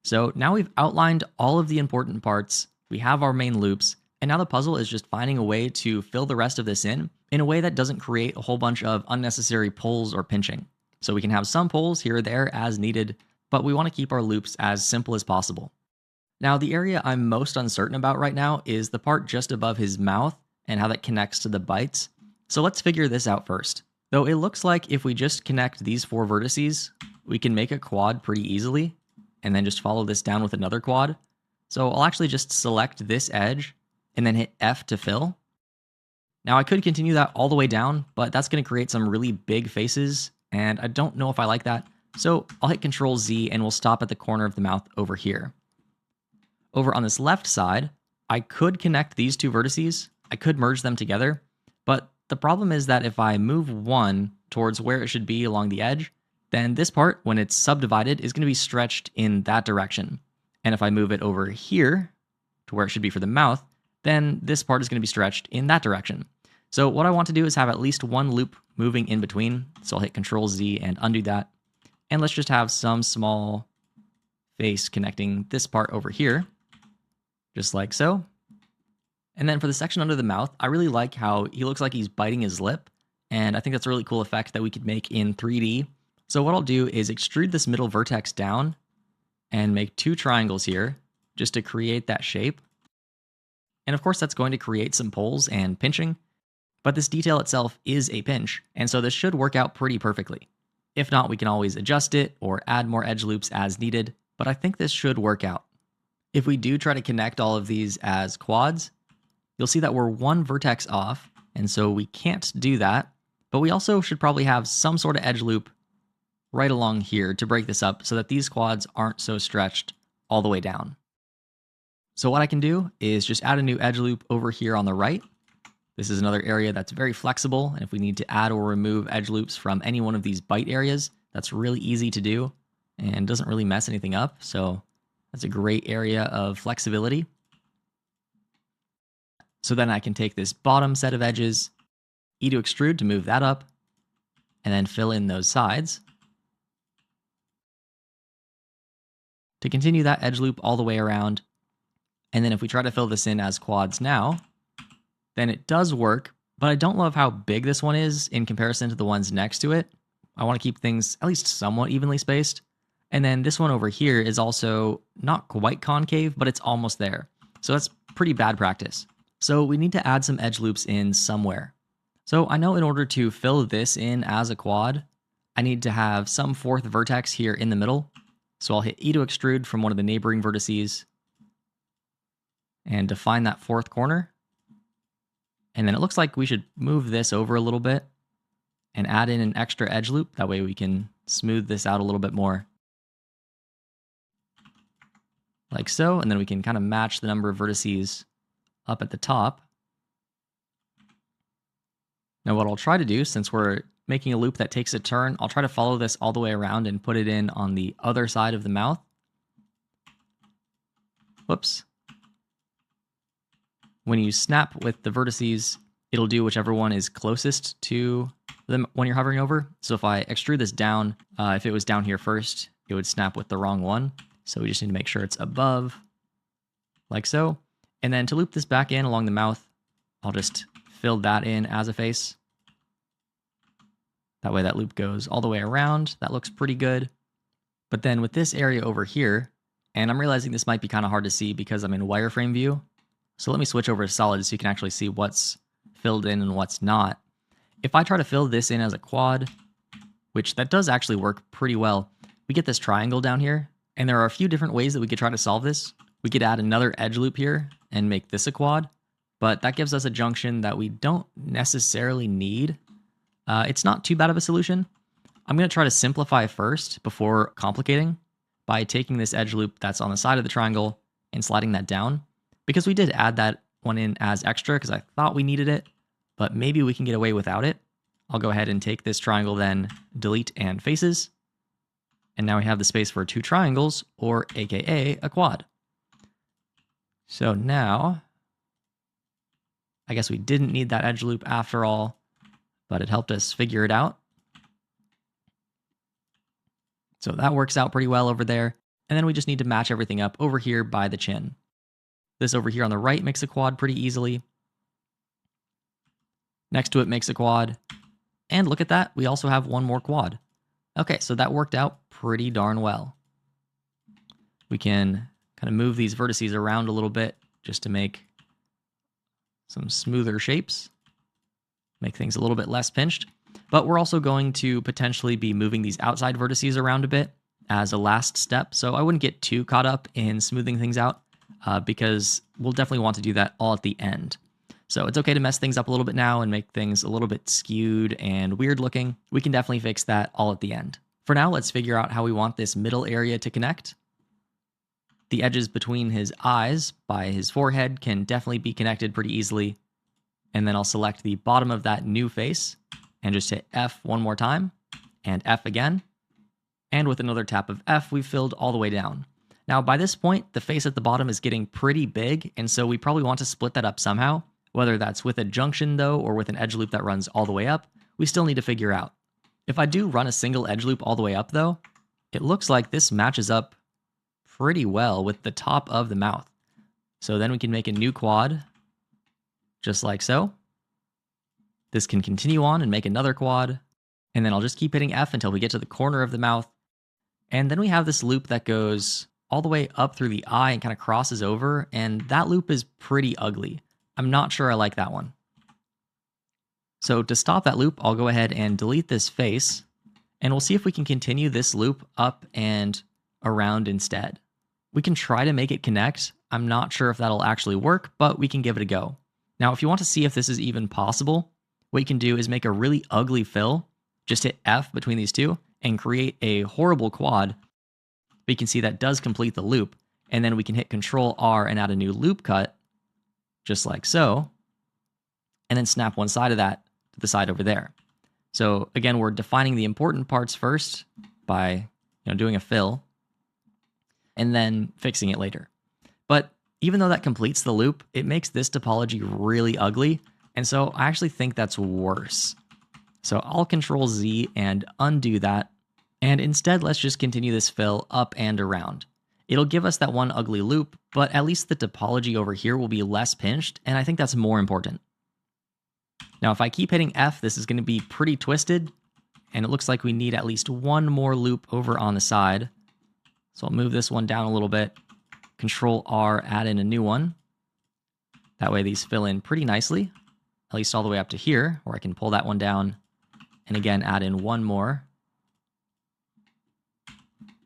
So now we've outlined all of the important parts, we have our main loops, and now the puzzle is just finding a way to fill the rest of this in a way that doesn't create a whole bunch of unnecessary pulls or pinching. So we can have some pulls here or there as needed, but we want to keep our loops as simple as possible. Now, the area I'm most uncertain about right now is the part just above his mouth and how that connects to the bites. So let's figure this out first. Though it looks like if we just connect these four vertices, we can make a quad pretty easily, and then just follow this down with another quad. So I'll actually just select this edge and then hit F to fill. Now I could continue that all the way down, but that's going to create some really big faces, and I don't know if I like that. So I'll hit Control Z and we'll stop at the corner of the mouth over here. Over on this left side, I could connect these two vertices. I could merge them together, but the problem is that if I move one towards where it should be along the edge, then this part, when it's subdivided, is going to be stretched in that direction. And if I move it over here to where it should be for the mouth, then this part is going to be stretched in that direction. So what I want to do is have at least one loop moving in between. So I'll hit Control Z and undo that. And let's just have some small face connecting this part over here, just like so. And then for the section under the mouth, I really like how he looks like he's biting his lip. And I think that's a really cool effect that we could make in 3D. So what I'll do is extrude this middle vertex down and make two triangles here just to create that shape. And of course, that's going to create some pulls and pinching, but this detail itself is a pinch, and so this should work out pretty perfectly. If not, we can always adjust it or add more edge loops as needed, but I think this should work out. If we do try to connect all of these as quads, you'll see that we're one vertex off, and so we can't do that, but we also should probably have some sort of edge loop right along here to break this up so that these quads aren't so stretched all the way down. So what I can do is just add a new edge loop over here on the right. This is another area that's very flexible, and if we need to add or remove edge loops from any one of these bite areas, that's really easy to do and doesn't really mess anything up. So that's a great area of flexibility. So then I can take this bottom set of edges, E to extrude to move that up, and then fill in those sides. To continue that edge loop all the way around. And then if we try to fill this in as quads now, then it does work, but I don't love how big this one is in comparison to the ones next to it. I want to keep things at least somewhat evenly spaced. And then this one over here is also not quite concave, but it's almost there. So that's pretty bad practice. So we need to add some edge loops in somewhere. So I know in order to fill this in as a quad, I need to have some fourth vertex here in the middle. So I'll hit E to extrude from one of the neighboring vertices and define that fourth corner. And then it looks like we should move this over a little bit and add in an extra edge loop. That way we can smooth this out a little bit more. Like so, and then we can kind of match the number of vertices up at the top. Now what I'll try to do, since we're making a loop that takes a turn, I'll try to follow this all the way around and put it in on the other side of the mouth. Whoops. When you snap with the vertices, it'll do whichever one is closest to them when you're hovering over. So if I extrude this down, if it was down here first, it would snap with the wrong one. So we just need to make sure it's above, like so. And then to loop this back in along the mouth, I'll just fill that in as a face. That way that loop goes all the way around. That looks pretty good. But then with this area over here, and I'm realizing this might be kind of hard to see because I'm in wireframe view. So let me switch over to solid so you can actually see what's filled in and what's not. If I try to fill this in as a quad, which that does actually work pretty well, we get this triangle down here. And there are a few different ways that we could try to solve this. We could add another edge loop here and make this a quad, but that gives us a junction that we don't necessarily need. It's not too bad of a solution. I'm going to try to simplify first before complicating by taking this edge loop that's on the side of the triangle and sliding that down. Because we did add that one in as extra because I thought we needed it, but maybe we can get away without it. I'll go ahead and take this triangle then, delete and faces. And now we have the space for two triangles, or AKA a quad. So now, I guess we didn't need that edge loop after all, but it helped us figure it out. So that works out pretty well over there. And then we just need to match everything up over here by the chin. This over here on the right makes a quad pretty easily. Next to it makes a quad. And look at that, we also have one more quad. Okay, so that worked out pretty darn well. We can kind of move these vertices around a little bit just to make some smoother shapes, make things a little bit less pinched. But we're also going to potentially be moving these outside vertices around a bit as a last step. So I wouldn't get too caught up in smoothing things out because we'll definitely want to do that all at the end. So it's okay to mess things up a little bit now and make things a little bit skewed and weird looking. We can definitely fix that all at the end. For now, let's figure out how we want this middle area to connect. The edges between his eyes by his forehead can definitely be connected pretty easily. And then I'll select the bottom of that new face and just hit F one more time and F again. And with another tap of F, we've filled all the way down. Now, by this point, the face at the bottom is getting pretty big, and so we probably want to split that up somehow. Whether that's with a junction, though, or with an edge loop that runs all the way up, we still need to figure out. If I do run a single edge loop all the way up, though, it looks like this matches up pretty well with the top of the mouth. So then we can make a new quad, just like so. This can continue on and make another quad, and then I'll just keep hitting F until we get to the corner of the mouth. And then we have this loop that goes all the way up through the eye and kind of crosses over, and that loop is pretty ugly. I'm not sure I like that one. So to stop that loop, I'll go ahead and delete this face, and we'll see if we can continue this loop up and around instead. We can try to make it connect. I'm not sure if that'll actually work, but we can give it a go. Now, if you want to see if this is even possible, what you can do is make a really ugly fill, just hit F between these two, and create a horrible quad. But you can see that does complete the loop, and then we can hit Control R and add a new loop cut, just like so, and then snap one side of that to the side over there. So again, we're defining the important parts first by doing a fill, and then fixing it later. But even though that completes the loop, it makes this topology really ugly, and so I actually think that's worse. So I'll Control Z and undo that, and instead let's just continue this fill up and around. It'll give us that one ugly loop, but at least the topology over here will be less pinched, and I think that's more important. Now, if I keep hitting F, this is going to be pretty twisted, and it looks like we need at least one more loop over on the side. So I'll move this one down a little bit, Control R, add in a new one. That way these fill in pretty nicely, at least all the way up to here, where I can pull that one down, and again, add in one more.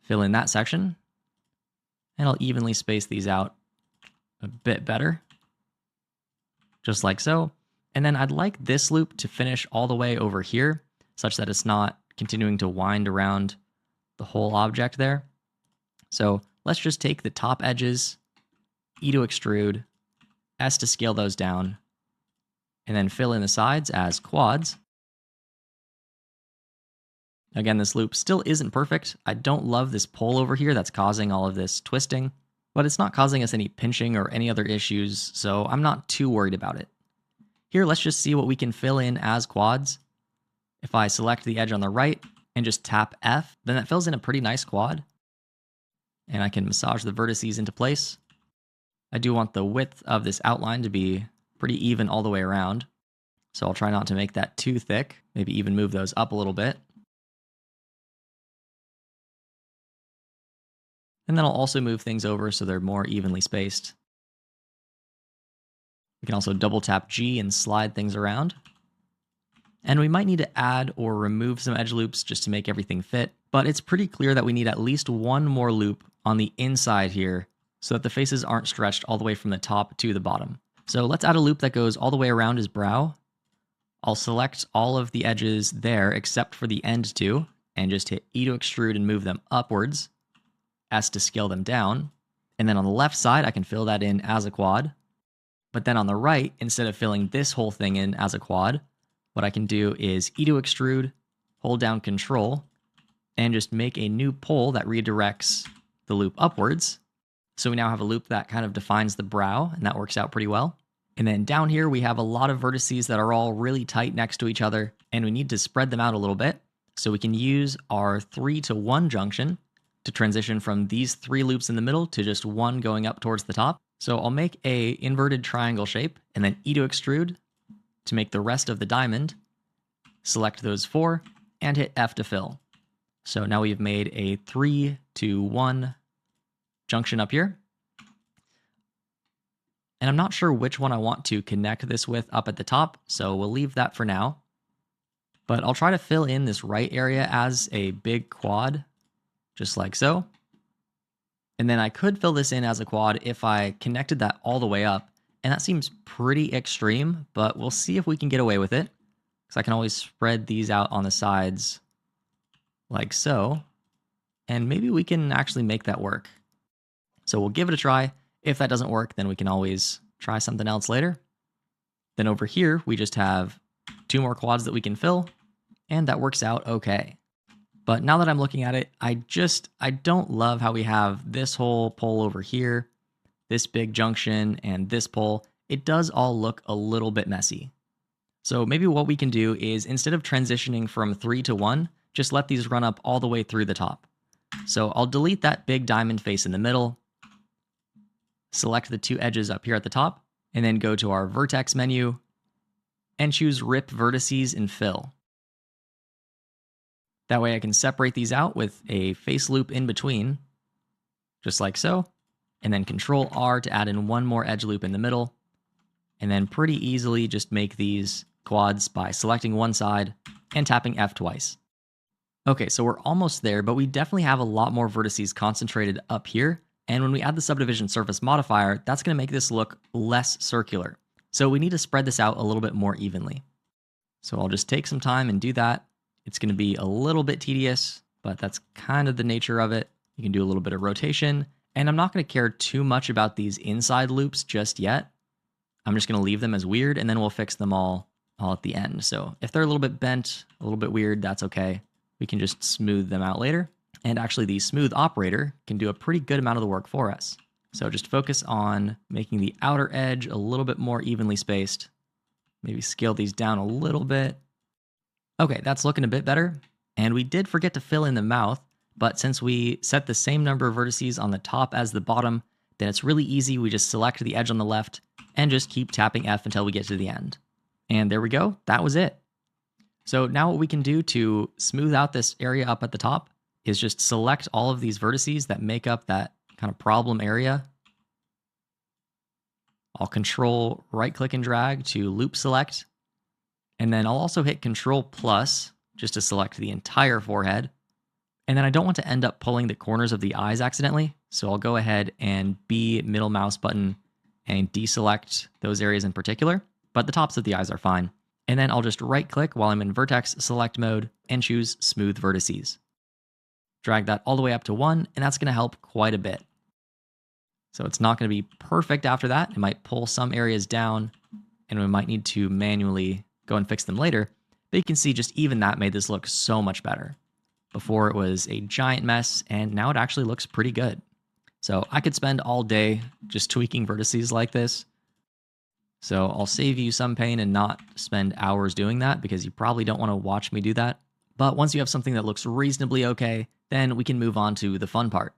Fill in that section. And I'll evenly space these out a bit better, just like so. And then I'd like this loop to finish all the way over here, such that it's not continuing to wind around the whole object there. So let's just take the top edges, E to extrude, S to scale those down, and then fill in the sides as quads. Again, this loop still isn't perfect. I don't love this pull over here that's causing all of this twisting, but it's not causing us any pinching or any other issues, so I'm not too worried about it. Here, let's just see what we can fill in as quads. If I select the edge on the right and just tap F, then that fills in a pretty nice quad. And I can massage the vertices into place. I do want the width of this outline to be pretty even all the way around, so I'll try not to make that too thick, maybe even move those up a little bit. And then I'll also move things over so they're more evenly spaced. We can also double tap G and slide things around. And we might need to add or remove some edge loops just to make everything fit, but it's pretty clear that we need at least one more loop on the inside here so that the faces aren't stretched all the way from the top to the bottom. So let's add a loop that goes all the way around his brow. I'll select all of the edges there except for the end two, and just hit E to extrude and move them upwards. S to scale them down, and then on the left side I can fill that in as a quad. But then on the right, instead of filling this whole thing in as a quad, what I can do is E to extrude, hold down Control, and just make a new pull that redirects the loop upwards. So we now have a loop that kind of defines the brow, and that works out pretty well. And then down here we have a lot of vertices that are all really tight next to each other, and we need to spread them out a little bit. So we can use our 3-to-1 junction to transition from these 3 loops in the middle to just one going up towards the top. So I'll make a inverted triangle shape and then E to extrude to make the rest of the diamond. Select those 4 and hit F to fill. So now we've made a 3 to 1 junction up here. And I'm not sure which one I want to connect this with up at the top, so we'll leave that for now. But I'll try to fill in this right area as a big quad, just like so. And then I could fill this in as a quad if I connected that all the way up. And that seems pretty extreme, but we'll see if we can get away with it. Because I can always spread these out on the sides like so. And maybe we can actually make that work. So we'll give it a try. If that doesn't work, then we can always try something else later. Then over here, we just have 2 more quads that we can fill, and that works out okay. But now that I'm looking at it, I don't love how we have this whole pole over here, this big junction, and this pole. It does all look a little bit messy. So maybe what we can do is, instead of transitioning from 3 to 1, just let these run up all the way through the top. So I'll delete that big diamond face in the middle, select the 2 edges up here at the top, and then go to our vertex menu and choose Rip Vertices and Fill. That way I can separate these out with a face loop in between, just like so, and then Control R to add in 1 more edge loop in the middle, and then pretty easily just make these quads by selecting one side and tapping F twice. Okay, so we're almost there, but we definitely have a lot more vertices concentrated up here. And when we add the subdivision surface modifier, that's going to make this look less circular. So we need to spread this out a little bit more evenly. So I'll just take some time and do that. It's going to be a little bit tedious, but that's kind of the nature of it. You can do a little bit of rotation, and I'm not going to care too much about these inside loops just yet. I'm just going to leave them as weird, and then we'll fix them all at the end. So if they're a little bit bent, a little bit weird, that's okay. We can just smooth them out later. And actually, the smooth operator can do a pretty good amount of the work for us. So just focus on making the outer edge a little bit more evenly spaced. Maybe scale these down a little bit. Okay, that's looking a bit better. And we did forget to fill in the mouth, but since we set the same number of vertices on the top as the bottom, then it's really easy. We just select the edge on the left and just keep tapping F until we get to the end. And there we go. That was it. So now what we can do to smooth out this area up at the top is just select all of these vertices that make up that kind of problem area. I'll Control right click and drag to loop select. And then I'll also hit Control plus just to select the entire forehead. And then I don't want to end up pulling the corners of the eyes accidentally. So I'll go ahead and B middle mouse button and deselect those areas in particular, but the tops of the eyes are fine. And then I'll just right click while I'm in vertex select mode and choose smooth vertices. Drag that all the way up to 1, and that's going to help quite a bit. So it's not going to be perfect after that. It might pull some areas down, and we might need to manually go and fix them later. But you can see just even that made this look so much better. Before it was a giant mess, and now it actually looks pretty good. So I could spend all day just tweaking vertices like this. So I'll save you some pain and not spend hours doing that, because you probably don't want to watch me do that. But once you have something that looks reasonably okay, then we can move on to the fun part.